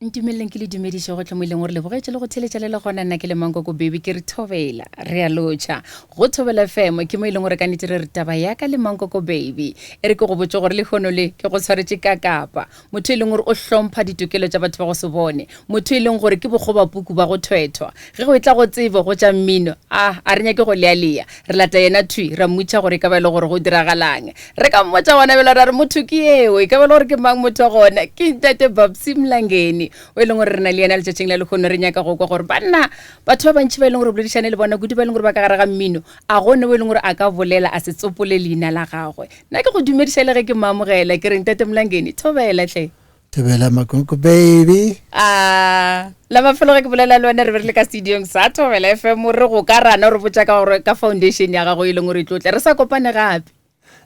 Ntumeleng ke le dumediše go tla mo ileng gore le bogetše le go theletša le gona nna ke le Mankoko baby ke re thobela re a lotšha go Thobela FM ke mo ileng gore ka nnete re taba ya ka le Mankoko baby e re ke go botse gore le kgono le ke go tshwaretše ka kapa motho e leng gore o hlompha ditokelo tša batho ba go se bone motho e leng gore ke bokgobapuku ba go thwethwa ge go tla go tsebo go tša mmino a re nyake go lealea re lata yena thui ra mmotša gore ka ba le gore go diragalang re ka mmotša gona bela ra re motho ke eo ka ba le gore ke mang motho gona ke Ntate Babsi Mlangeni o leng gore re na le yena letšatšing la lekgono re nyaka go kwa gore banna batho ba bantši ba e leng gore boledišane le bona kudu ba e leng gore ba ka gare ga mmino a gone o e leng gore a ka bolela a se tsopole leina la gagwe nna ke go dumediša le ge ke maamogela ke re Ntate Mlangeni thobela tle Thobela Mankoko baby la mafelo ge ke bolela le wena re be re le ka studiong sa Thobela FM re go ka rana re botša ka gore ka foundation ya gago e leng gore e tlotle re sa kopane gape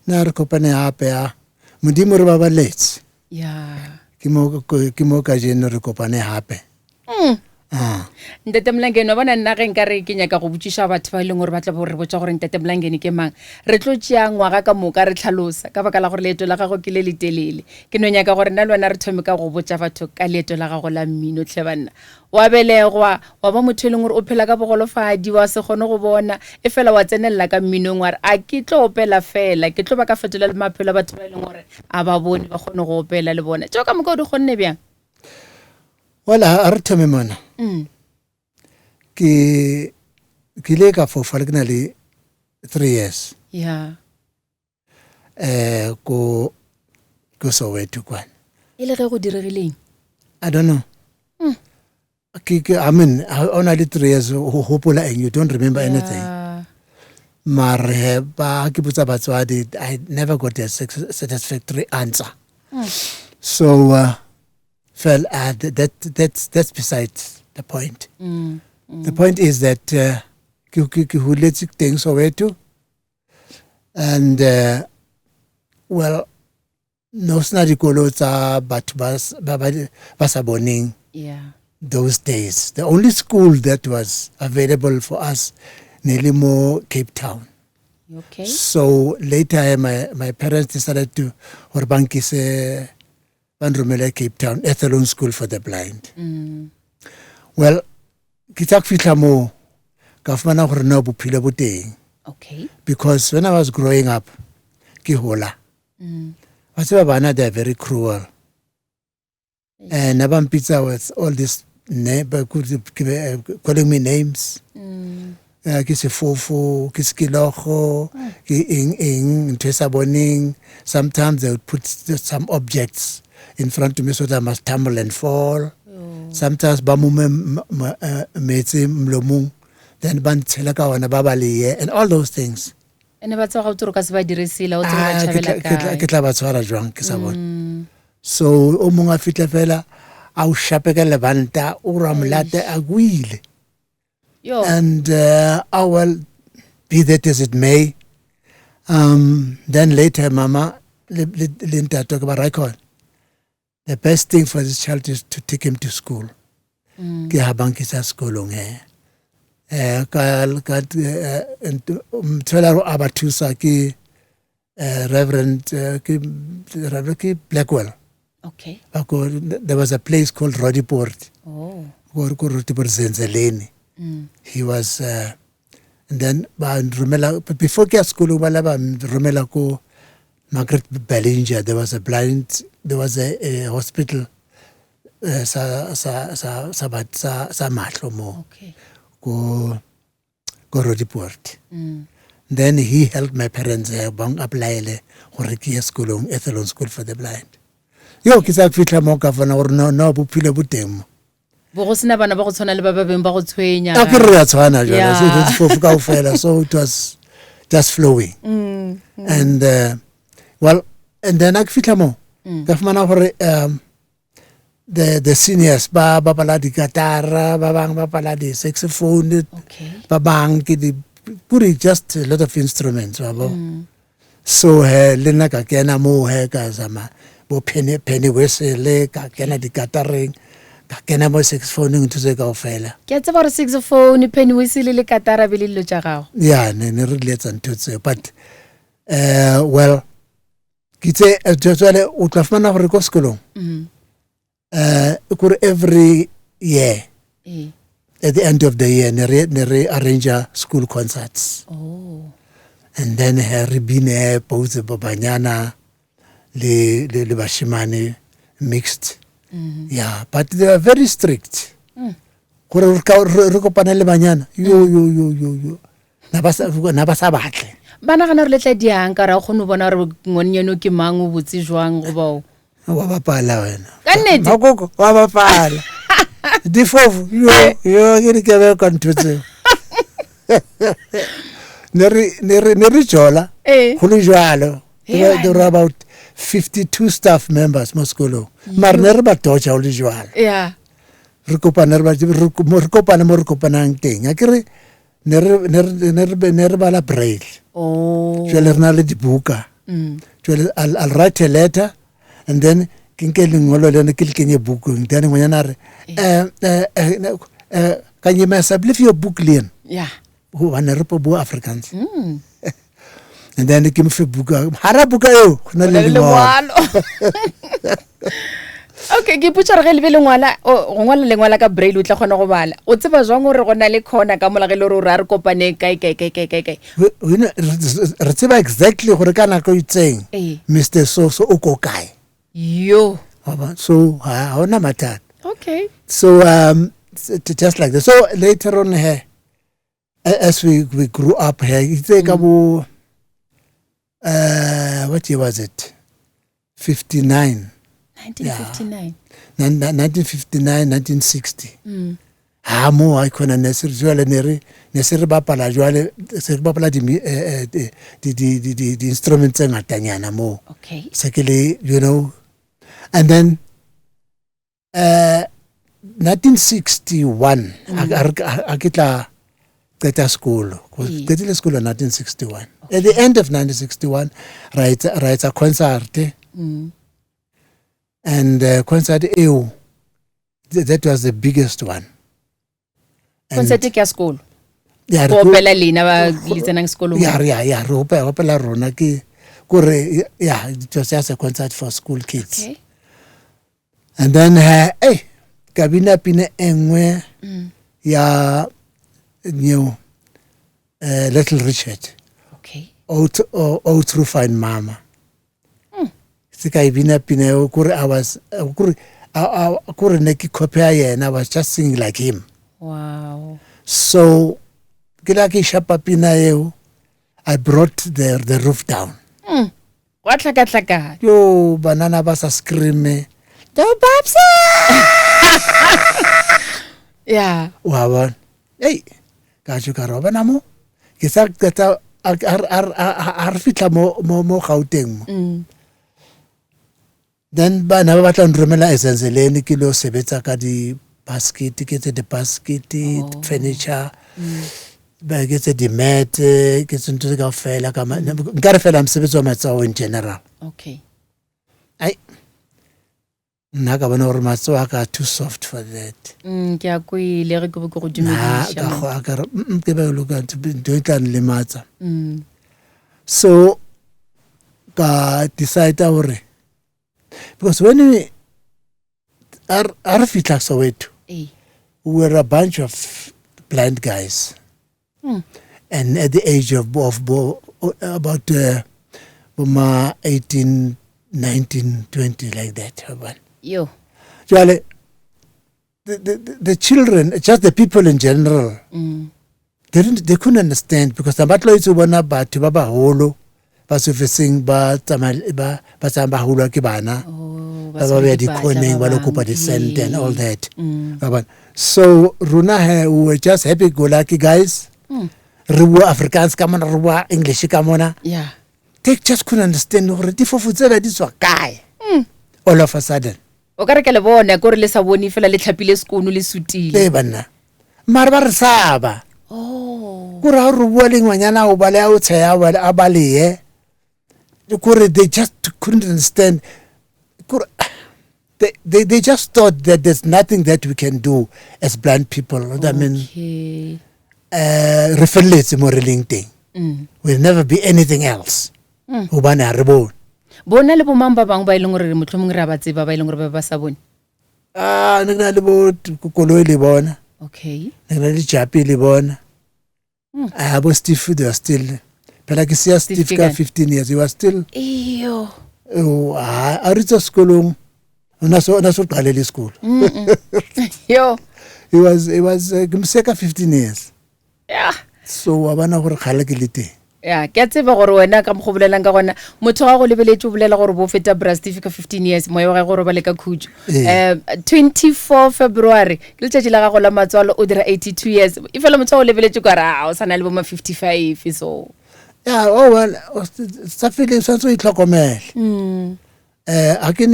na re kopane gape ya modimo re babaletse ya ke mo ka jeno re kopane gape Ntate Mlangeni wa bona nna ge nka re ke nyaka go botšiša batho ba e leng gore ba tla bo re botša gore Ntate Mlangeni ke mang re tlo tšea ngwaga ka moka re tlhalosa ka baka la gore leeto la gago ke le letelele ke no nyaka gore nna le wena re thome ka go botša batho ka leeto la gago la mmino tlhe banna wa belegwa wa ba motho e leng gore o phela ka bogolofadi wa se kgone go bona e fela wa tsenelela ka mminong wa re a ke tlo opela fela ke tlo ba ka fetola le maphelo a batho ba e leng gore a ba bone ba kgone go opela le bona tšeo ka moka o di kgonne bjang wala a re thome mona ke ile ka fofala ke na le 3 years ya ko Soweto kwana e le ge go diregileng I don't know I mean only 3 years hopola and you don't remember anything mare ba ke botsa batswadi I never got a satisfactory answer so fell that's beside the point. The point is that ke huletse teng Soweto and well no sna dikolo tsa batho ba sa boneng those days the only school that was available for us nearly more Cape Town. Okay. So later my parents decided to Orbankise Bandrumela Cape Town Ethelon School for the Blind. Well, kitak fitla mo ka fumana gore na bophelo bo teng. Okay. Because when I was growing up ke hola. Ba bana they are very cruel. And nabampitsa with all this calling me names. Ke sefofo ke skilogo ke eng ntwe sa boning. Sometimes they would put some objects in front of me so that I must tumble and fall. Sometimes ba mume metsi mlomong then ba ntshela ka ona ba baliye and all those things. Ene ba tsoga o tsoro ka se ba diresila o tsoro ba tšhabela ka ke tla ba tshwara jwang ke sa bona. So o mong a fitla fela a o shapeka lebanta o ra molate a gwile. And well be that as it may then later mama le ntate ka ba record the best thing for this child is to take him to school. Ke ha bankisa sekolong ka mthola ro abathusa ke Reverend Blackwell. Okay. There was a place called Rodiport. Oh. Rodiport Zenzeleni. He was and then before ke school ba rumela ko Margaret Bellinger. There was a hospital sa mahlo mo ko Rodiport. Then he helped my parents bang applyele gore ke sekolong Ethelon School for the Blind. Yo ke sa fitla mo ka fana gore no bophelo bo teng mo bo go sena bana ba go tshwana le ba ba beng ba go tshwenya a ke re ya tshwana jana so it's for ka ofela so it was just flowing and well and then ak fitla mo ka fumana gore the seniors ba bala di guitar ba bang ba bala di saxophone ba bang ke di put just a lot of instruments so lena ka kena mo ka zama bo penny whistle ka kena di guitareng ka kena mo saxophone ntse se ka ofela ke tseba re saxophone penny whistle le katara be le dilo tša gago ne re letsa ntse but well kitse tswale o tla fumana gore ko sekolong every year Eh. at the end of the year ne arrange school concerts. Oh. And then re bine both babanyana le bashimane mixed. Yeah, but they are very strict. Gore re kopana le banyana yo na ba sa batle. Bana gana re letla diang ka ra gone bona re ngonyeno ke mang o botse jwang go bao. Wa bapala wena. Ka nnete? Makoko wa bapala. Difofu yo ke ke be kontutse. Neri jola. Go le jwalo. There were about 52 staff members mo sekolo. Mar ne re ba tocha o le jwalo. Yeah. Re kopana mo re kopanang teng. A kere ne re bala braille. Oh. Jwale re na le dibuka. Jwale I'll write a letter and then kinke lengolo le ne ke le kenye bukung. Then ngwana re can you mess up your book lien? Yeah. Who wana re po bo Africans. And then ke mfe buka. Hara buka yo na le lengolo. Okay, ke putsa re le ngwala o ngwala le ngwala ka braille o tla gona go bala. O tseba jwang gore gona le khona ka mola ge le re re kopane kai. Re tseba exactly gore kana go itseng. Mr. So o ko kae. Yo. So ha ona mathata. Okay. So just like that. So later on here, as we grew up here, it's like about what year was it? 59. 1959. 1959, 1960. Mo I kona nesir jwale nesir bapala jwale nesir bapala the instruments ngatanyana mo. Okay. Secondly, you know, and then 1961 akitla qeta school. Qetile school in 1961. Okay. At the end of 1961 writes a concert. And concert EU, that was the biggest one. Concert ke school. Yeah, go pela lena ba litsenang sekolo. Yeah, go pela rona ke gore yeah, it was just a concert for school kids. Okay. And then kabina pina engwe ya new Little Richard. Okay. Oh True Fine Mama. Sikaibina pina kore I was kore neki copy yena, I was just singing like him. Wow. So kilaki shapa pina yeo, I brought the roof down. What tlaka? Yo banana basa scream. "Do Babsi!" Yeah. Wow. Hey, kajo ka roba namo. Kisa kata ar fitla mo Gauteng mo. Then ba na ba tla nromela esenzeleni ke lo sebetsa ka di basket ke tse di basket furniture ba ke tse di mat ke tse ntse ka fela ka nka re fela msebetsi wa matsago in general. Okay. Ai nna ka bona gore matsago a ka too soft for that. Ke a kwile re go dumedisha. Ka go akara ke ba lo ka ntwe tla le matsa. So ka decide gore because when we are fitla Soweto, we were a bunch of blind guys. And at the age of about 18, 19, 20, like that. Yo. Actually, the children, just the people in general, they couldn't understand because the batlo is one about baba holo. Basufising ba tsamba holo ke bana ba be di koning ba lo kopa di cent and all that. So runa we were just happy go lucky guys. Re Afrikaans ka mona re English ka mona. Yeah. They just couldn't understand gore di fofutsela di tswa kae. All of a sudden. O ka re ke le bona gore le sa bone fela le tlhapile skono le sutile. Le bana. Mara ba re saba. Oh. Kura re bua le ngwanyana o bale a o tsaya a bale they just couldn't understand. They just thought that there's nothing that we can do as blind people. Okay. I mean, we'll never be anything else. Bona le bo mang ba bang ba ileng gore motlhomong re ba tseba ba ileng gore ba sa bone. ne na le bo koloi le bona Okay. ne na le japi le bona bo Steve they were still phela ke sia Steve ka 15 years he was still Iyo. a ritsa sekolong ona so qalele school Yo. he was ke mseka 15 years Yeah. so wa bana gore khale ke le teng Ya, ke a tseba gore wena ka mo go bolelang ka gona motho ga go lebeletse o bolela gore bo feta Bra Steve ka 15 years moya wa gae gore ba le ka khutso 24 February ke letšatši la gago la matswalo o dira 82 years e fela motho o lebeletse ka ra o sana le bo ma 55 so yeah well sa fele sa so itlhokomele a ke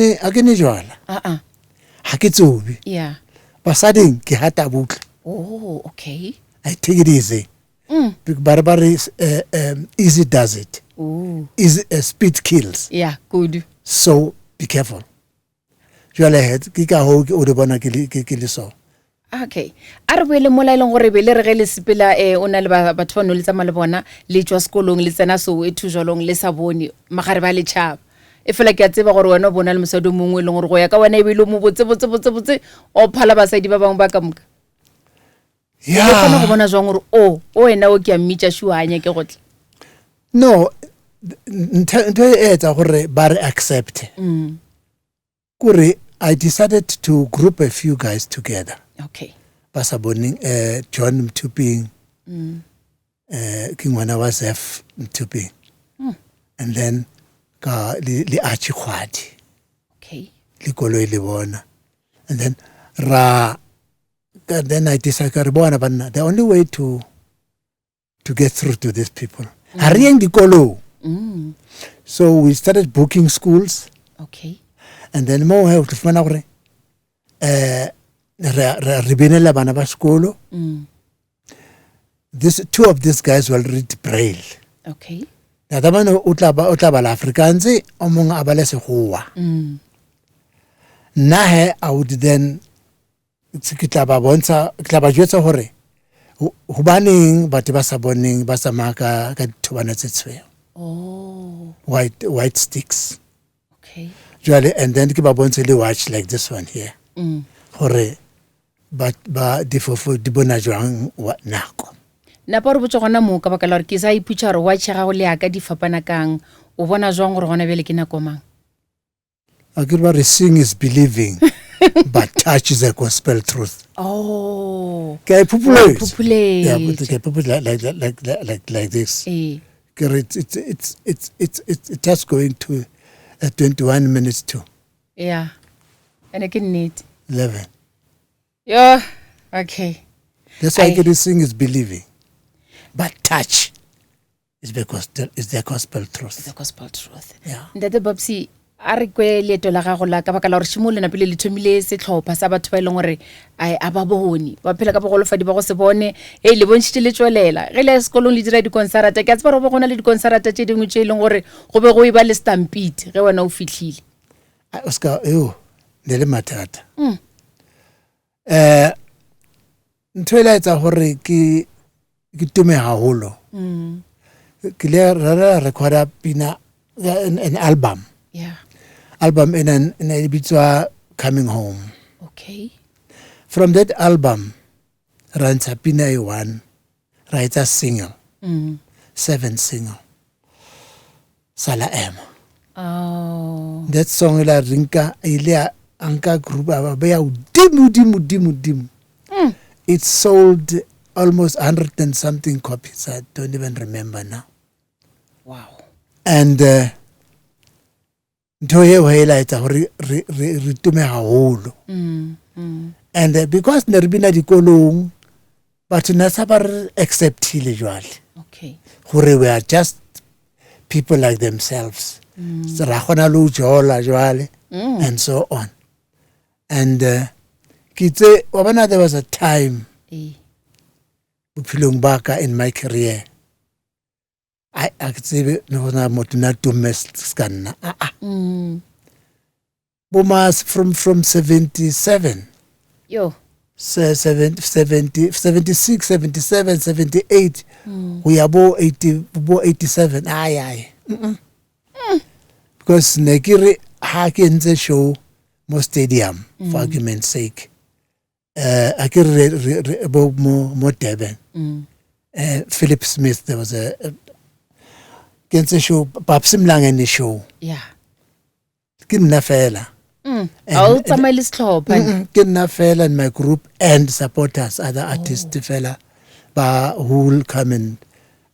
ne jwala ha ke tsobi yeah basading ke hata butla oh okay I take it easy Barbary easy does it. Easy speed kills. Yeah, good. So be careful. Jwale head ke ka ho ke o re bona ke le so. Okay. A re boele mola ileng gore be le re ge le sepela o na le batho ba no le tsama le bona le tswa sekolong le tsena so e thujolong le sa bone magare ba le tshaba. E fela ke a tseba gore wena o bona le mosadi mongwe le gore go ya ka wena e be le mo botse o phala basadi ba bang ba ka moka. Yeah. Ke bona go bona jwang gore o wena o ke a mmitša shuanya ke gotle. No, ntho e etsa gore ba re accept. Kore I decided to group a few guys together. Okay. Basaboning John Mtuping. King Ngwana was F Mtuping. And then ka li Archie Khwadi. Okay. Li koloi le bona. And then then I decided the only way to get through to these people. So we started booking schools. Okay. And then more help to find out ribinela bana ba sekolo. Two of these guys will read Braille. Okay. Na tabana o tla ba la Afrikaans o mong a bala sekgowa. Nahe I would then ke tla ba jwetsa gore ho baneng batho ba sa boneng ba sa maka ka thobana tse tshweu white sticks okay jwale and then ke ba bontshe le watch like this one here gore ba difofo di bona jwang nako na pa re botse gona mo ka baka la re ke sa iputša re watch ga go le aka di fapana kang o bona jwang gore gona bele ke nako mang a ke ba re seeing is believing but touch is a gospel truth. Oh. Okay, populate. Yeah, like this. It's just going to 21 minutes to. Yeah. And I can need 11. Yeah. Okay. That's why everything is believing. But touch is because it's the gospel truth. It's the gospel truth. Yeah. Ndate Babsi a re kwe leeto la gago la ka baka la gore shimole na pele le thomile setlhopha sa batho ba ileng gore a ba bone ba phela ka bogolofadi ba go se bone le bontshitse le tswelela ge le sekolong le dira dikonserata ke a tseba re go bona le dikonserata tse dingwe tse ileng gore go be go e ba le stampede ge wena o fitlhile Oscar le le mathata ntho ile etsa gore ke tume haholo ke le ra recorda pina an album in a bitswa Coming Home. Okay. From that album, Rancha Pina one writes a single, 7 single, Sala Emma. Oh. That song la rinka ile anka group abaya dimu. It sold almost 100 and something copies. I don't even remember now. Wow. And ntoye o highlight re tume haholo and because ne re bina dikolong but na sa ba accept ile jwale okay gore we are just people like themselves so ra gona lo jola jwale and so on and kitse wa bona there was a time bophelong baka in my career I actually no na motho na scanna Bomas from 77 yo 76 77 78 we are bo 87 ay because nekiri ha ke ntse show mo stadium for argument's sake. I can about more Durban. Philip Smith, there was a show, Babs Mlangeni show. Yeah. Kinna fela. I'll tell my list club. Kinna fela and my group and supporters, other artists fela, who will come and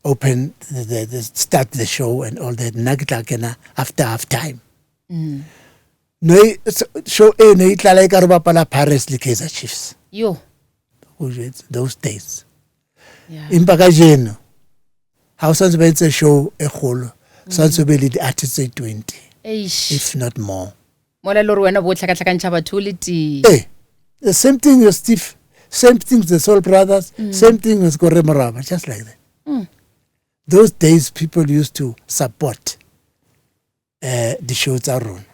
open the start the show and all that. Nagita after half time. No show no itlala ikaruba pala Paris le Kaizer Chiefs. Yo. Those days. Yeah. Impaka jeno. How sounds about a show a whole. Sounds be the artists 20. If not more. Mola lori wena bo tlhakatlhakantsha batho le ti. The same thing with Steve, same thing with the Soul Brothers, same thing with Gore Moraba, just like that. Those days people used to support the shows around.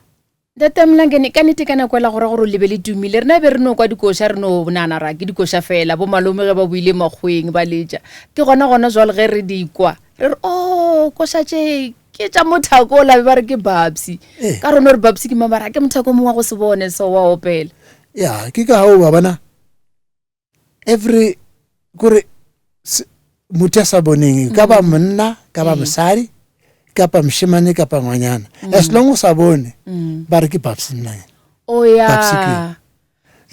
Data Mlangeni ka nete kana kwela gore gore lebele tumile rena be re no kwa dikosha re no bonana ra ke dikosha fela bo malome ge ba buile magweng ba leja ke gona jwale ge re di kwa re oh kosha tše ke tša mothako la ba re ke Babsi ka rona re Babsi ke mamara ke mothako mo wa go se bone so wa opela yeah ke ka ho ba bana every gore mutya sa boneng ka ba monna ka ba mosadi ka pa mshimane ka pa ngwanyana as long as abone ba re ke Babsi nna oh yeah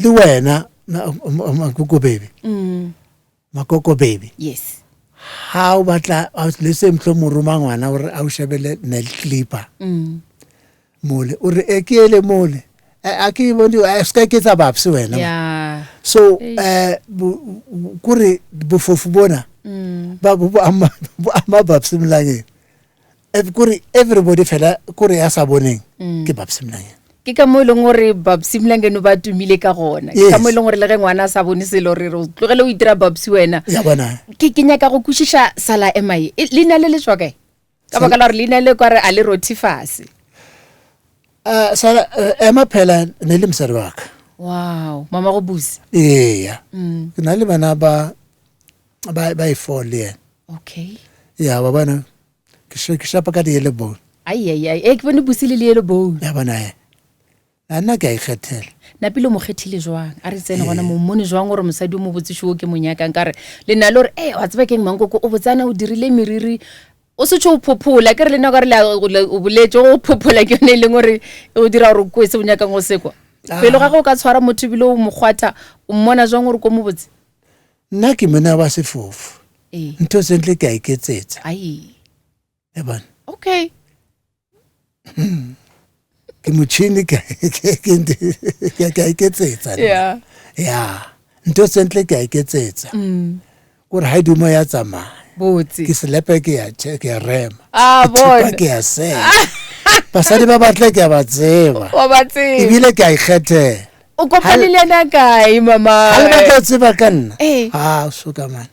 le wena makoko baby makoko baby yes how batla le se mhlo moruma ngwana gore a o shebele nel clipper mole o re ekele mole a ke bone a ska ke tsa Babsi wena yeah so kore bofofu bona ba bo ama Babsi Mlangeni everybody fela kore ya sa boneng ke Babsi Mlangeni ke ka mo leng gore Babsi Mlangeni ba tumile ka gona ka mo leng gore le ge ngwana sa bone selo re tlogele o itira Babsi wena ya bona ke kenya ka go kushisha sala emai lena le tswa kae ka baka la re lena le kware a le rotifase sala ema phela ne le msadi wa ka wow mama go busi yeah ke na le bana ba ifole okay ya ba bana ke shapa ka diele bo ai ke bone busi le le bo ya bona ana ka ikgethela na pilo mo khethile jwang a re tsena gona mo mmone jwang gore mosadi o mo botsisho ke monyaka nkare le nna le gore wa tseba keng mangoko o botsana o dirile meriri o se tšo phophola ke re le nna gore o boletse o phophola ke yone e leng gore o dira gore ko se bonyaka go sekwa pelo ga go ka tshwara motho bile o mogwata o mmona jwang gore ko mo botse nna ke mona ba sefofu ntho sentle ke a iketsetsa ai ebana okay ke motšhini ke iketsetsa ya ntho sentle ke a iketsetsa gore ha dumo ya tsamaya botse ke selepe ke ya rema bona ke ya se basadi ba batle ke ba tseba wa ba tseba ebile ke a ikgethela o kopane le nna kae mama ha le batla tseba ka nna so ka man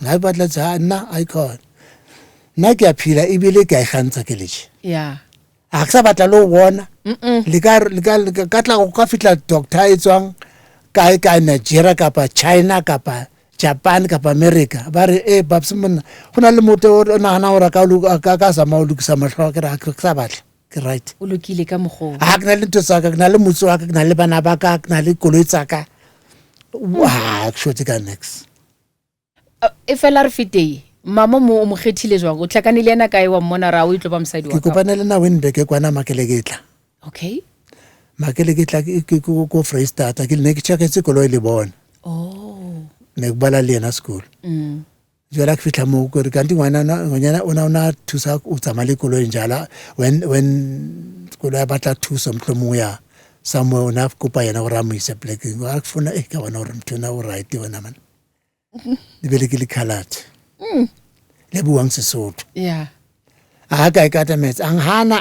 ha batla tsa nna icon nna ke a phila ebile ke a ikgantsha ke letše yeah a ka sa batla lo bona le ka tla go ka fitla doctor e tswang kae ka Nigeria kapa China kapa Japan kapa America ba re Babsi monna go na le motho o nagana gore ka sama o lukisa matlho ke ra sa batla ke right o lokile ka mogo a ke na le ntho tsaka ke na le motse wa ka ke na le bana ba ka ke na le koloi tsaka wa actually ka next e fela re fitei mama mo mo khethile jwa go tlhakane le ena kae wa mmona ra o itlo ba mosadi wa ka ke kopane le na Winberg kwana Makelegetla okay Makelegetla ke ko Freestata ke ne ke tshaketse koloi le bona ne ke bala le ena school jwale ke fitla mo go re ka ndi ngwana ona thusa o tsamale koloi njala when koloi ya batla thusa mhlomong ya somewhere ona kopa yena gore a mo isa plekeng ga ke fona ka bona gore mthona o right wena man le bele ke le khalat le buang Sesotho yeah a ka ikata mets anghana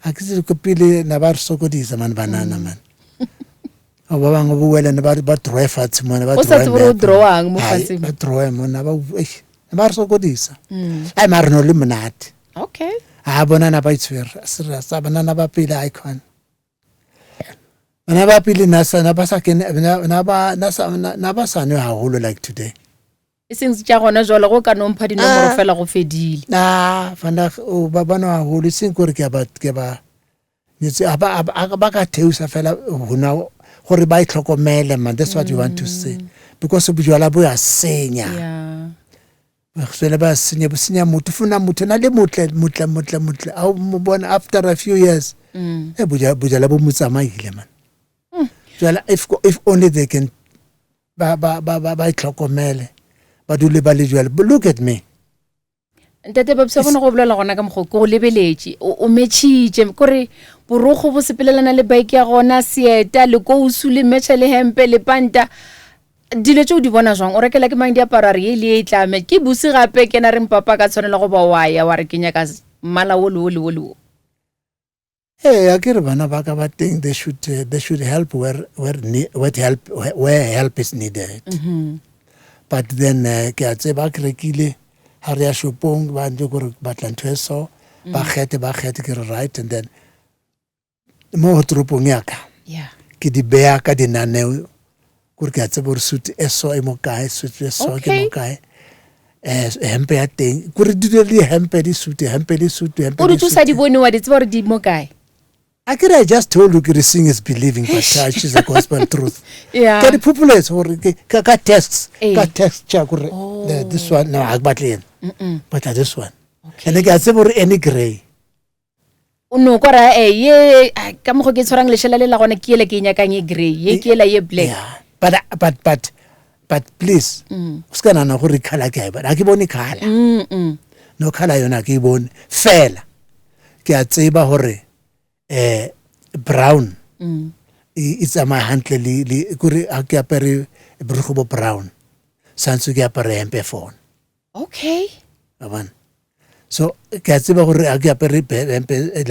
a ke se kopile na ba re sokodisa man banana man o ba bang bo wela ne ba draw fats mona ba o sa tsebo drawang mo fatseng ba draw mona ba re sokodisa ai mara no le monate okay a bona na ba itshwere sa banana ba pila icon bana ba pile na ba sa kene na ba sa no haholo like today iseng tsa gona jwale go ka no mpha dinomoro fela go fedile fanda o ba bana haholo seng gore ke ba Nitse ba ka theusa fela hona gore ba itlhokomele man. That's what we want to say. Because bojwala bo ya senya. Yeah. Fela ba senya motho funa motho na le motle a mo bona after a few years bojala bo motsamaile man. Jwala if only they can ba itlhokomele ba dule ba le jwala. But look at me. Ntate ba bona go bolela gona ka mogoko go lebeletse o metšhitše kore borogo bo sepelelana le bike ya gona seeta le go usule metšha le hempe le panta dilo tšeo di bona jwang o rekela ke mang diaparo re ye le itlame ke busi gape ke na reng papa ka tshwanela go ba waya wa re kenya ka mala wo. Hey, I get bana ba ka ba teng they should help where help is needed. But then ke a tseba ke rekile ha re ya shopong ba ntse gore ba tla ntho eso ba khete ke re right, and then mo tropong ya ka ke di beya ka dinaneo gore ke a tseba gore suit eso e mo kae suit eso ke mo kae hempe ya teng gore di le hempe di suit o re tsosa di bone wa di tseba gore di mo kae. I just told you seeing is believing, but she's a gospel truth. Yeah. Can the people ka tests check this one no agbatleng. But this one. Okay. And I say for any gray. No kora ye ka mo go ke tshwarang leshela le la gone ke ele ke nyakang ye gray ye ke ela ye black. Yeah. But please. Ska na go re color ke ba. Ha ke bone color. No color yona ke bone fela. Ke a tseba hore brown it's a my hantle li kuri a ke apere brugo brown sansu ke apere hempe phone. Okay. Aban. So ke a tseba gore a ke apere hempe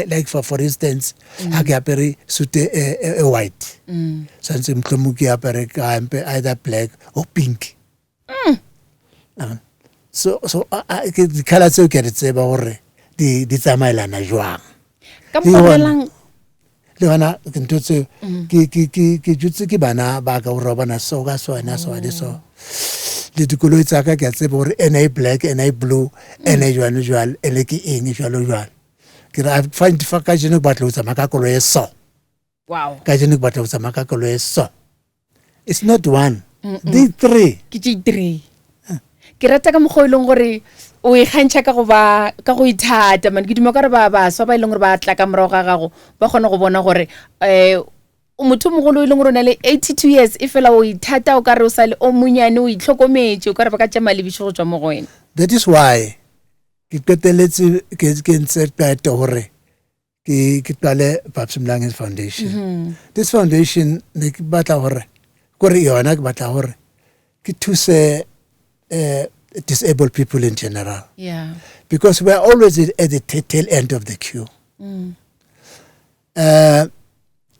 like for instance a ke apere suit a white. Sansu mtlomu ke apere ka hempe either black or pink. So ke color tse ke re tseba gore di tsamaelana jwang. Ka mobelang le bana ke ntotse ke jutse ke bana ba ka ro bana so ka so ena so ade so le dikoloi tsa ka ke a tseba gore NA black NA blue NA jwal ele ke eng jwalo ke ra find ka jeno ba tlo tsa makakolo e so. Wow. Ka jeno ba tlo tsa makakolo e so. It's not one. The three. Ke three. Ke rata ka mogolong gore o e gantšha ka go ithata man ke dimo ka re ba swa ba ileng gore ba tla ka morago ga gago ba kgona go bona gore o motho mogolo ileng gore o na le 82 years e fela o ithata o ka re o sa le o monyane o itlhokometse o ka re ba ka tšama lebitšo go tswa mo go wena. That is why ke qeteletse ke ntse qeta gore ke tlale Babs Mlange Foundation. This foundation ne ke batla gore yona ke batla gore ke thuse disabled people in general. Yeah. Because we are always at the tail end of the queue.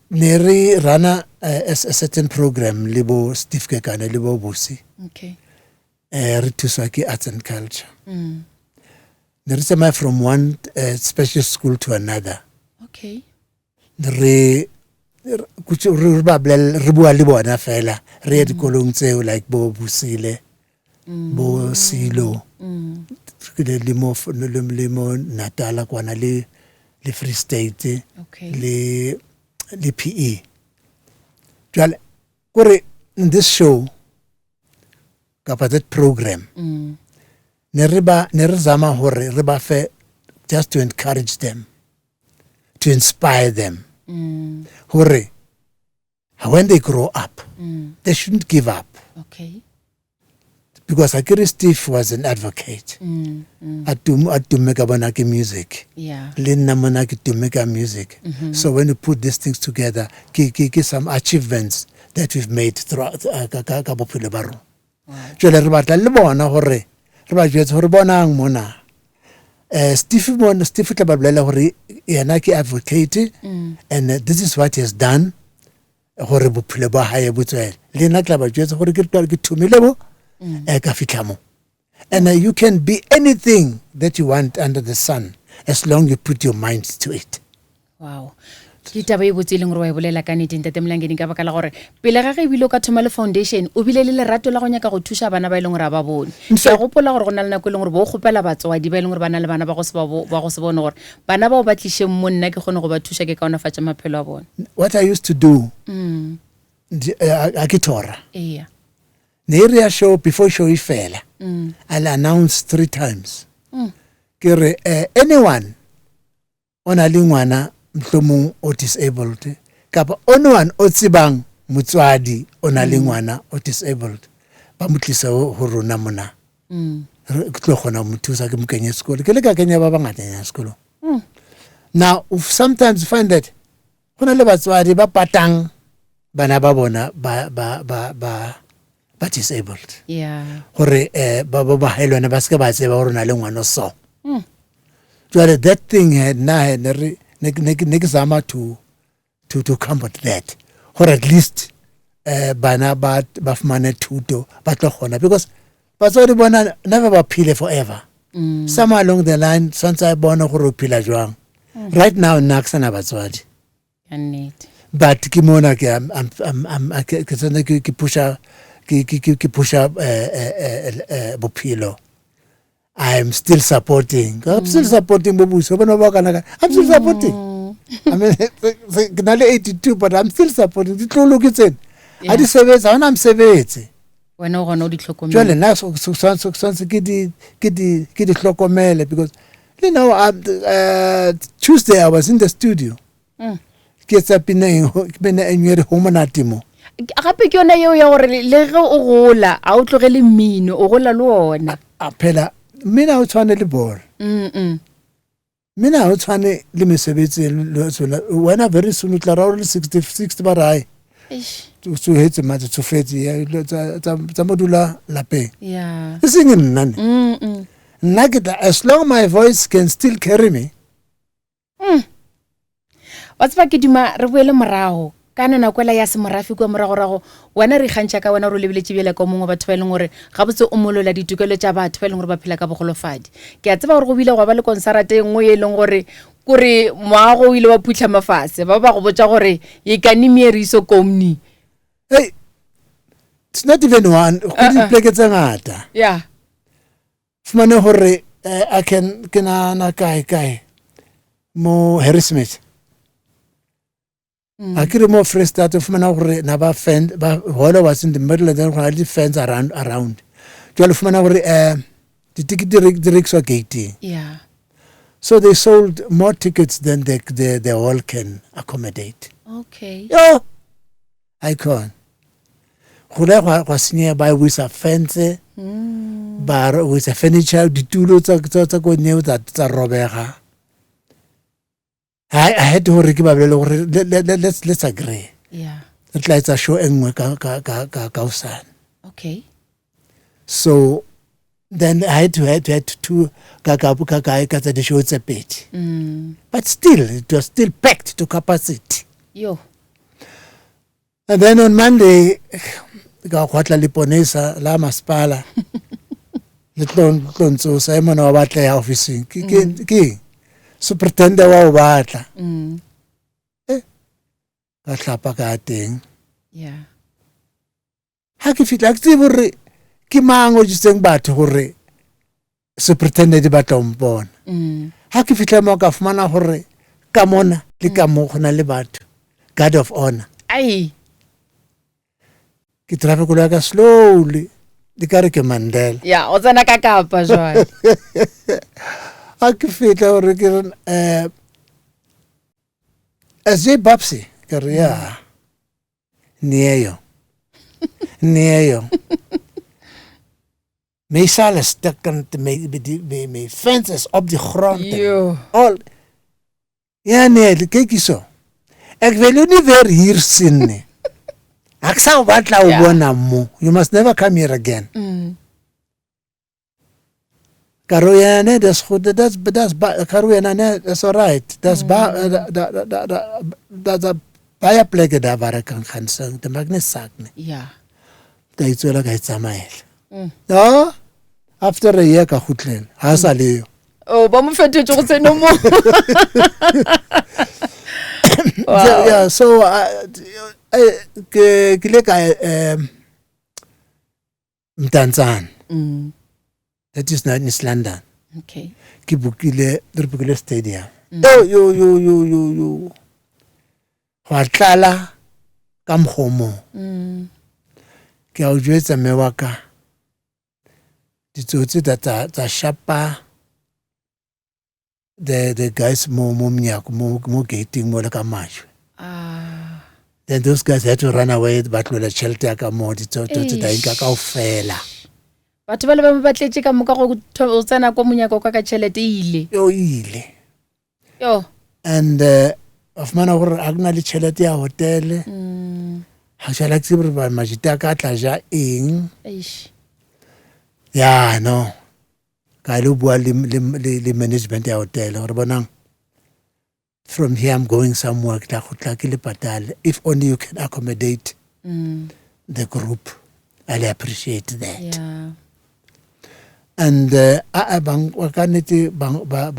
Neri rana a certain program libo Steve Kekana libo Busi. Okay. Ritusaki Arts and Culture. There is a from one special school to another. Okay. Re bua libo ana fela re dikolong tseo like bo Busile. Bo Silo le mo Natala kwana le Free State le PE jwale kore in this show kapa that program ne re zama hore re ba fe just to encourage them, to inspire them hore when they grow up they shouldn't give up. Okay. Because Akiri Steve was an advocate. At make a music. Yeah. Linna Manaki to make a music. So when you put these things together, some achievements that we've made throughout Cabo Pilibaro. Jole Rabata Libona Hore, Rabajet Horbonang Mona. Steve Tabablela Hori Yanaki advocated, and this is what he has done. Horrible Pilaba Hayabutel. Lina Clabajet Horigit to Milebo. And you can be anything that you want under the sun as long as you put your mind to it. Wow. ke taba e botse leng re wa e bolela ka nnete ntate Mlangeni ka baka la gore pele ga ge bile o ka thoma le foundation o bile le lerato la go nyaka go thuša bana ba e leng gore a ba bone ke gopola gore go na le nako e leng gore bo kgopela batswadi ba e leng gore ba na le bana ba go se bone gore bana bao ba tlišeng mo nna ke kgone go ba thuša ke kaonafatša maphelo a bone. What I used to do a ke thora Eya. ne re ya show before show e fela I'll announce 3 times ke re anyone ona le ngwana mhlomong o disabled kapa anyone o tsebang motswadi ona le ngwana o disabled ba motlisa ho rona mona ke tlo gona mo thusa ke mo kenye sekolo ke le ka kenya ba bangata ya sekolo. Now sometimes you find that gona le batswadi ba patang bana ba bona ba disabled gore ba helwana ba se ba tseba gore na le ngwana so that thing had zama to combat that or at least bana ba fumane thuto ba tlo gona because batswadi bona never ba phile forever. Somewhere along the line since I bona gore phila jwang right now nna ke sana batswadi but ke mona ke pusha bophelo. I'm still supporting. I'm still supporting Bobuso. I'm still supporting. I mean, I'm 82, but I'm still supporting. Look at it. I just say it. I'm saying when no one because you know Tuesday I was in the studio. Get up in a home natimo. Gape ke yona eo ya gore le ge o gola a o tlogele mmino o gola le ona phela mina o tshwane le ball mina o tshwane le mesebetsi wena very soon tla ra le 60 ba rai so hetse matse tsofetse tsa modula lapeng sing nna nna ke as long my voice can still carry me what's ba ke dima re boele morago kana na kwela ya semorafi kwa moragorago wena re gantša ka wena ro lebeletse bjela ka mongwe batho ba leng gore ga botse o molola ditukelo tša batho ba leng gore ba phela ka bogolofadi ke a tseba gore go bile go ba le konsarate engwe e leng gore kore moago o ile wa phutlha mafase ba ba go botsa gore ye kanime re iso komni hey it's not even one go dipleke tsa ngata fumane gore I can na kai mo Harrismith I can't more fresh start of man over never fend but all was in the middle of the fence around 12 man over the ticket directs were gating so they sold more tickets than the hall can accommodate. Okay. I can't was nearby with a fence bar with a furniture the tulo tsa go new that robega I had to let's agree. It like a show engwe ka. Okay. So then I had to ka the show it's a bit. But still it was still packed to capacity. Yo. And then on Monday ka kwatla liponesa la maspala. Le so Simon wa batla ya office ke superintendent wa o batla ka hlapa ka teng ha ke fitla ke tsebe re ke mango jitseng batho gore superintendent ba tla mpona ha ke fitla mo ka fumana gore ka mona le ka mo gona le batho guard of honor ke travel go ka slowly di ka re ke Mandela o tsena ka kapa jwa I can feel or given as a babsy career near you. May sales stuck on to me fences up the ground. All near the cake so. Ek wil you never hear sin. Aksa watla ubona mo. You must never come here again. Karoyane that's good that's Karoyane that's all right that's a baya pleke da vara kan khansang the magnet sakne ka itsola ka tsamaela no after a year ka khutlela ha sa leyo ba mo fetetse go tseno mo Yeah, so ke le ka Mdantsane. That is not in East London. Okay. Ke bukile stadium. Yo. Wa tlala ka mkhomo. Ke a o jwetsa mme wa ka. Ditsotsi tsa shapa the guys mo gating mo le ka mashwe. Then those guys had to run away ba tlola tšhelete ya ka mo ditsotsi da inka kaofela. Batho ba le ba batletse ka moka go tsena ko monyako ka tšhelete ile. Yo. And of mana gore a gona le tšhelete ya hotel. Ha shala ke re ba majita ka tla ja eng. Yeah, no. Ka lo bua le management ya hotel gore bonang. From here I'm going somewhere tla go tla ke le patale. If only you can accommodate the group. I'll appreciate that. Yeah. And bang wa kanete bang ba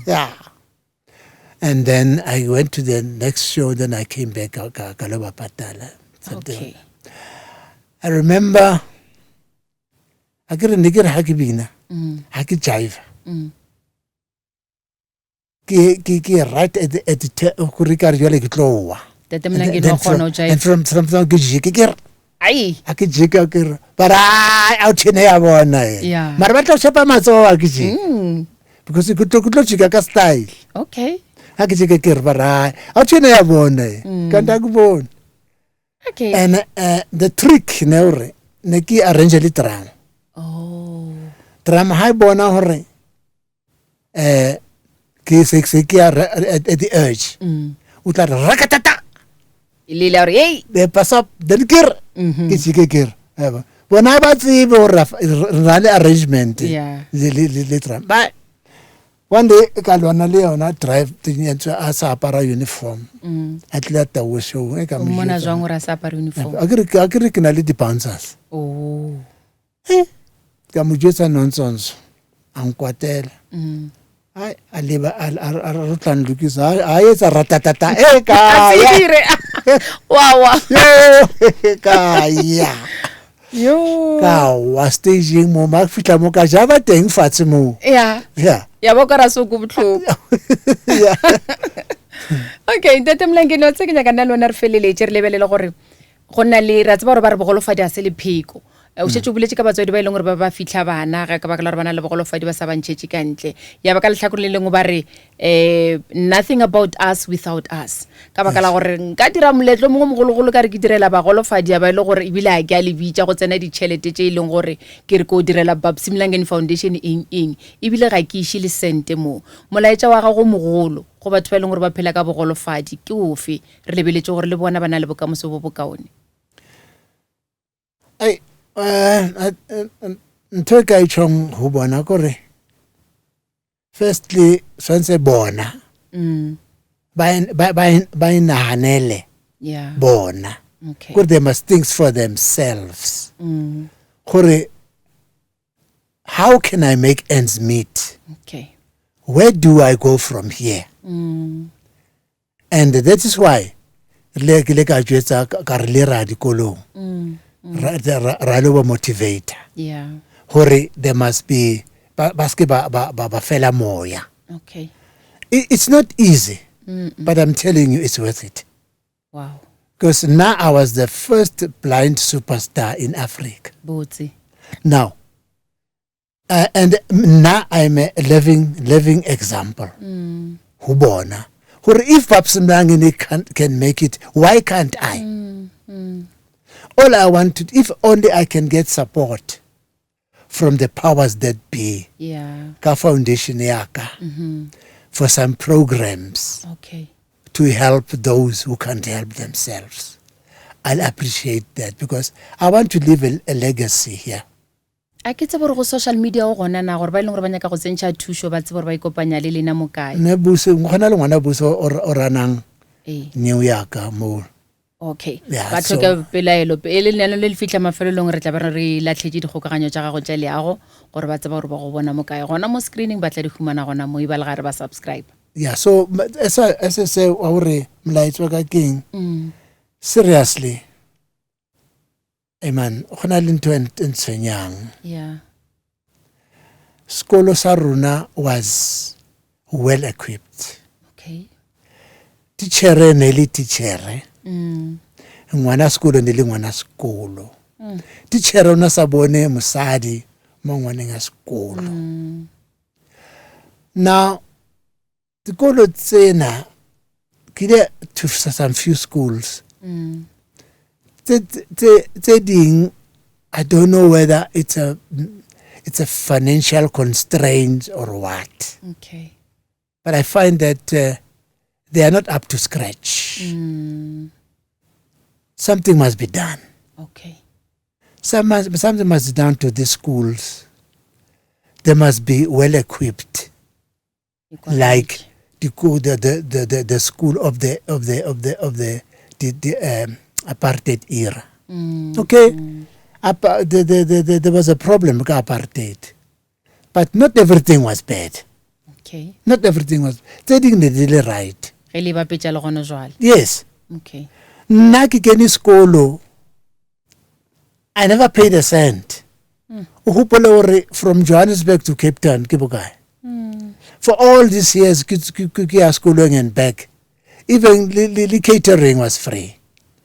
yeah. And then I went to the next show, then I came back Kaloba Patala. Okay. I remember I get a nigger hakibina. Haki jive. Ki right at the kurikar yole kitlowa. And from Gijikir. Aye. I could jigger, but I out in here one night. Yeah. Marbato Shapamazo Agiji. Because you could look style. Okay. I could jigger, but I out in here one night. Can't Okay. And the trick, Neki arrange a little. Oh. Tram high bona hore. Kisiki at the urge. Utla rakatata. They pass up the gear. Kisiki. When I bought the arrangement, but one day Kalwana Leona drive to Asapara uniform. At Lata was show. Mona Zongora Sapar uniform. Agri can a little pounces. Oh. Kamujesa nonsense. Anquatel. I live a Rutland Lucas. I is a ratatata. Wow. Kaya. Yo. Ka was staging mo magfitla mo ka java teng fatshe mo. Yeah. Yeah. Ya bokara so go botlhoko. Yeah. Okay, ntate Mlangeni o tse ke nyaka nna lona re feleletse re lebelele gore go nna le ra tseba gore ba re bogolofadi a se le pheko. O shetse o buletse ka batswadi ba ileng gore ba fitlha bana ga ka ba ka le bana le bogolofadi ba sa bantšhetše ka ntle ya ba ka letlhakore le lengwe ba re nothing about us without us ka baka la gore nka dira moletlo mongwe mogologolo ka re ke direla bagolofadi ba ile gore ebile a ke a le bitša go tsena ditšhelete tše e leng gore ke re ko direla Babs Mlangeni Foundation eng ebile ga ke iše le sente mo molaetša wa gago mogolo go batho ba e leng gore ba phela ka bogolofadi ke ofe re lebeletse gore le bona bana le bokamoso bo bokaone. Ntho ka itšhong go bona kore firstly swantse bona ba inahanele bona kore they must think for themselves kore how can I make ends meet? Okay. Where do I go from here? And that is why le ka jwetsa ka re le ra dikolong Ralo motivator. Yeah. Hore there must be baske ba fela moya. Okay. It's not easy, but I'm telling you it's worth it. Wow. Because now I was the first blind superstar in Africa. Botsi. Now, and now I'm a living example. Hubona. Hore if Babs Mlangeni can make it, why can't I? All I want to, if only I can get support from the powers that be, Ka Foundation Yaka, for some programs to help those who can't help themselves. I'll appreciate that because I want to leave a legacy here. A ke tsebe go social media o gona na gore ba ileng gore ba nyaka go tsentšha thušo ba tsebe gore ba ikopanya le lena mo kae. Ne buse ngwana le ngwana buse o ranang New York mo okay Yeah, ba tlhoka pelaelo le neno le fitla mafelelong re tla ba re latlhetse dikgokaganyo tsa gago tsa leago gore ba tseba gore ba go bona mo kae gona mo screening ba tla di humana gona mo ba le gare ba subscribe. Yeah, so as I say wa hore molaetso ka keng seriously man gona le ntho entsenyang. Yeah. Skolo sa rona was well equipped. Okay. Tichere ne le tichere. Ngwana skolo ne le ngwana skolo. Tichere ona sa bone mosadi mo ngwaneng a skolo. Now dikolo tsena kile to some few schools. Tse ding I don't know whether it's a financial constraint or what. Okay. But I find that they are not up to scratch. Something must be done. Okay. Something must be done to these schools. They must be well equipped, like the school of the apartheid era. Okay. There was a problem with apartheid, but not everything was bad. Okay. Not everything was. They didn't right. Okay. Yes. Nna ke kene skolo, I never paid a cent. From Johannesburg to Cape Town, ke bokae? For all these years, ke ya skolong and back, even the catering was free.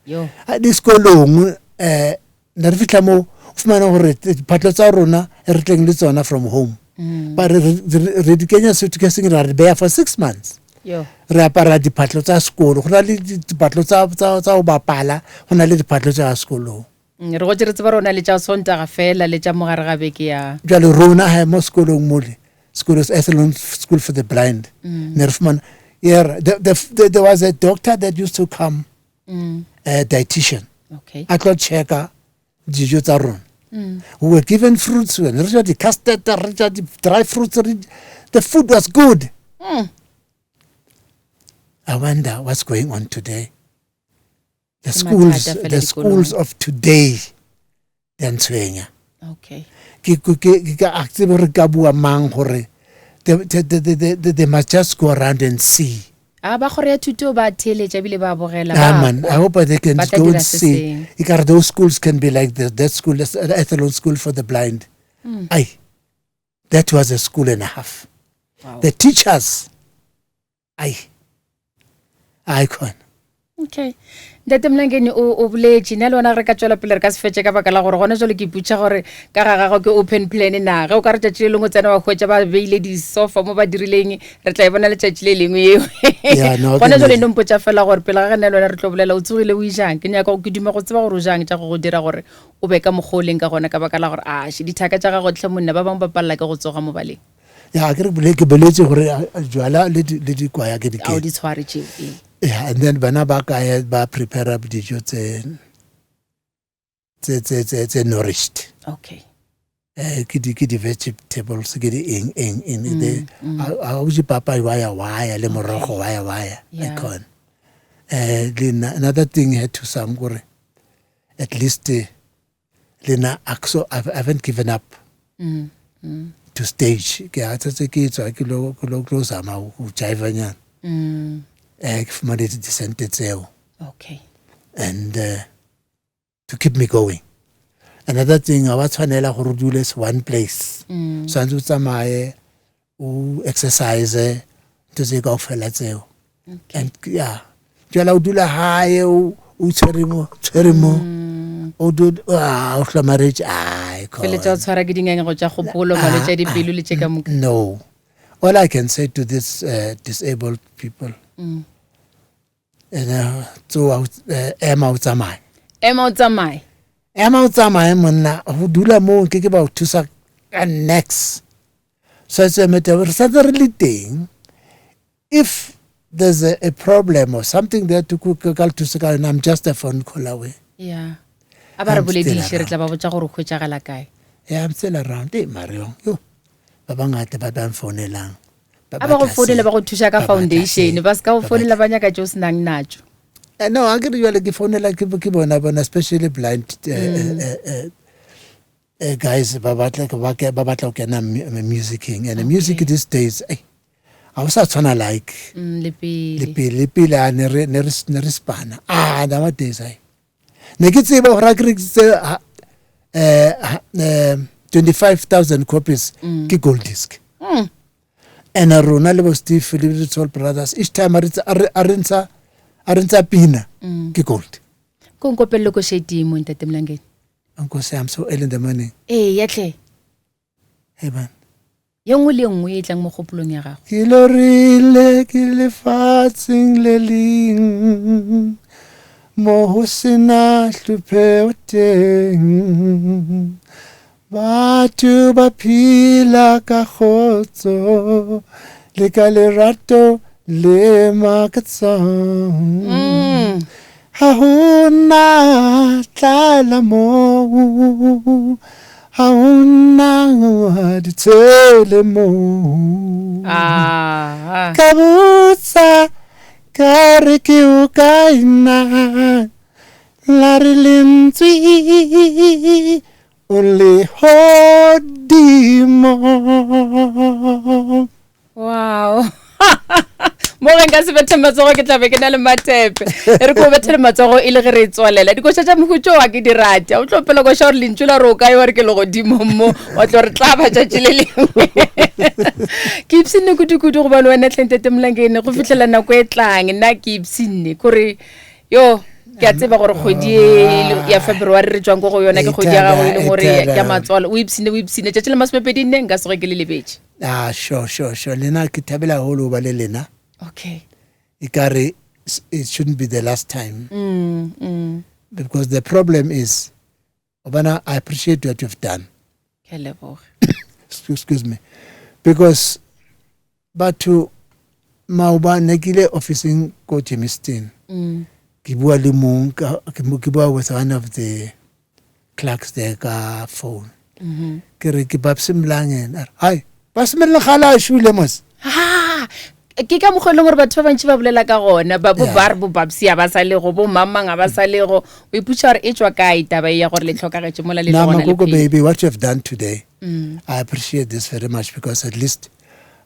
Yo. This skolong, na re fitla mo fumana hore diphatlo tsa rona re tleng le tsona from home. But re di kenya suitcase ra re beya for 6 months. Yo. Re apara diphatlo tsa skolo, go na le diphatlo tsa go bapala, go na le diphatlo tsa skolo. Re go tsere ba rona le tsa Sontaga fela le tsa mogare ga beke ya. Jalo rona ha mo skolong mole. School is Athlone School for the Blind. Nerfman. Yeah, there was a doctor that used to come, a dietitian. Okay. I could check dijo tsa rona. We were given fruits, the custard, the dry fruits. The food was good. I wonder what's going on today. The schools of today, they're Ntshwenya. Okay. They must just go around and see. Ba gore thuto ba theletsa bile ba bogela ba. Man, I hope they can go and see. Those schools can be like that school, the Athlone School for the Blind. That was a school and a half. Wow. The teachers, icon. Okay. Date Mlangeni o boletše nna le wona re ka tswela pele re ka se fetse ka baka la gore gona jalo ke iputša gore ka ga gago ke open plan na ge o ka re tšatši le lengwe tsena wa hwetša ba beile di-sofa mo ba dirileng re tla e bona letšatši le lengwe eo gona jalo eno mpotša fela gore pele ga gana le wena re tlo bolela o tsogile o ijang ke nyaka ke duma go tseba gore o jang tša go dira gore o be ka mokgwa o leng ka gona ka baka la gore she dithaka tša gago tlhe monna ba bangwe ba palela ke go tsoga mo baleng ke re ke boletse gore jwala le dikwaya ke ao di tshware tšeo. Yeah, and then bana ba ka ba prepare up dijo tse nourished. Okay. Ke di vegetables ke di eng the a uji papa waya le morogo waya icon. Another thing had to some gore at least lena axo I haven't given up to stage ke a tsetse ke tswa ke lo close ama go jive nyana. Okay. And to keep me going. Another thing, I was trying to do this one place. So I do some exercise to say go for let's say. And yeah, you do la high ucherimo. O do marriage. No. All I can say to this disabled people. So Emma Utamai monna ho dula mo ke ba o thusa ka next. So it's a matter of really thing. If there's a problem or something there to cook and I'm just a phone call away. Yeah. Abara bolediše re tla ba botsa gore go tsagala kae. Yeah, I'm still around. Mario. Yo. Ba bangata ba ba mfonelang. Aba go fonela ba go thusa ka foundation ba ska go fonela ba nyaka tšo senang natšo. no a ke re jwale ke founela ke bona especially blind guys ba batla go kena musicing and music these days I was trying like le pile ne re spana nowadays ne ke tseba hore ke re 25,000 copies ke gold disc and rona le bo Steve Philip Toll Brothers each time arinsa pina ke gold ko nkopelle ko shedi mo ntate Mlangeni uncle say I'm so early in the morning yatle hey man yengwe le ngwe e tlang mo gopolong ya gago ke lorile ke lefatseng le leng mo ho sena hluphe teng batho ba phela ka khotso le ka lerato le makatsang ha hona tlala mo ha hona ditele mo ka botsa ka re ke o kaina la re lentswe o le hodimo. Wow. Mo re nka se bethe matsogo ke tlabe ke na le matepe re ko bethe matsogo ile ge re tswalela di go tša mogutso wa ke di rata o tlo pela go sha re lentšula ro ka yo re ke le godimo mo wa tlo re tla ba tša tšile lengwe ke ipsine kudu go bana wena tlentete Mlangeni go fihlela nako e tlang nna ke ipsine kore yo ke a tseba gore kgwedi ya February re tswang go yona ke kgwedi ya gago ile gore ya matswalo o ipsine tšatši le masepedi nne nka se go ke le lebetše sure lena ke thabela holo ba le lena. Okay. Ikari, it shouldn't be the last time. Because the problem is, Obana, I appreciate what you've done. Excuse me. Because, but to Mauba Negile officing ko Jimistin, Kibua Limung, Kibua with one of the clerks there, phone. Kiri Kibabsim Langen. Hi, Pasmel Khala Shulemos. Ke ka mogolong gore batho ba bantši ba bolela ka gona ba bo bar bo babsi ya ba sa le go bo mamang ba sa le go o iputša gore e tswa kae taba ya gore le tlhokagetše mola le gona le baby what you have done today I appreciate this very much because at least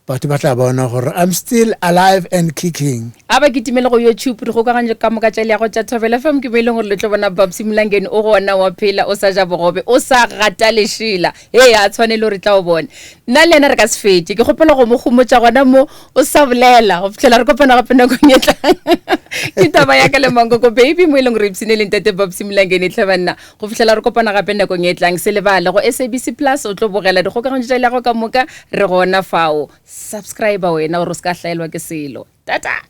batho ba tla bona gore I'm still alive and kicking aba ke timele go YouTube re go ka ganje ka moka tša le go tša Thobela FM ke beileng gore le tlo bona Babsi Mlangeni o gona wa phela o sa ja bogobe o sa gata lešila a tshwane le re tla o bona nna le ena re ka se fete ke gopela go mo gomotša gona mo o sa bolela go fihlela re kopana gape nako nyetlang ke taba ya ka le Mangoko baby mo ileng re ipsine le ntate Babsi Mlangeni tlhabanna go fihlela re kopana gape nako nyetlang se le bale go SABC Plus o tlo bogela di go ka ganje tša le go ka moka re gona fao subscribe wena o re ska hlaelwa ke selo tata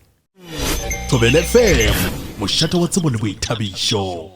Thobela FM mošate wa tsebo le boithabišo.